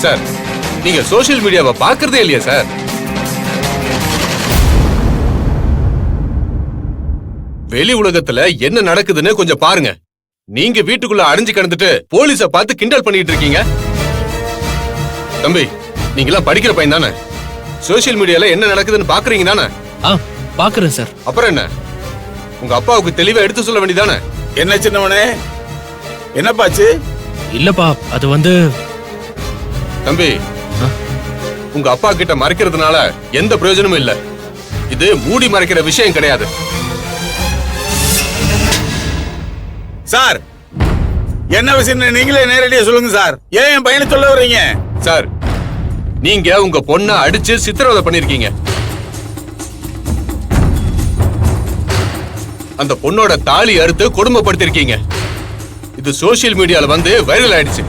Sir, நீங்க social மீடியாவை பாக்குறதே இல்லையா சார்? வெளி உலகத்துல என்ன நடக்குதுன்னு கொஞ்சம் பாருங்க. நீங்க வீட்டுக்குள்ள அடைஞ்சு கிடந்துட்டு போலீஸ பார்த்து கிண்டல் பண்ணிட்டு இருக்கீங்க. தம்பி, நீங்களாம் படிக்கிற பையன் தானே? சோசியல் மீடியால என்ன நடக்குதுன்னு பாக்குறீங்க தானே? பாக்குறேன் சார். அப்புறம் என்ன, உங்க அப்பாவுக்கு தெளிவா எடுத்து சொல்ல வேண்டியதானே? என்ன சின்னவனே, என்னப்பாச்சு? இல்லப்பா, அது வந்து தம்பி, உங்க அப்பா கிட்ட மறைக்கிறதுனால எந்த பிரயோஜனமும் இல்ல. இது மூடி மறைக்கிற விஷயம் கிடையாது. சார், என்ன விஷயம் நீங்களே நேரடியா சொல்லுங்க சார். ஏன் என் பையனை சொல்ல வர்றீங்க? சார், நீங்க உங்க பொண்ணை அடிச்சு சித்திரவதை பண்ணிருக்கீங்க. அந்த பொண்ணோட தாலி அறுத்து கொடுமைப்படுத்திருக்கீங்க. இது சோசியல் மீடியால வந்து வைரல் ஆயிடுச்சு.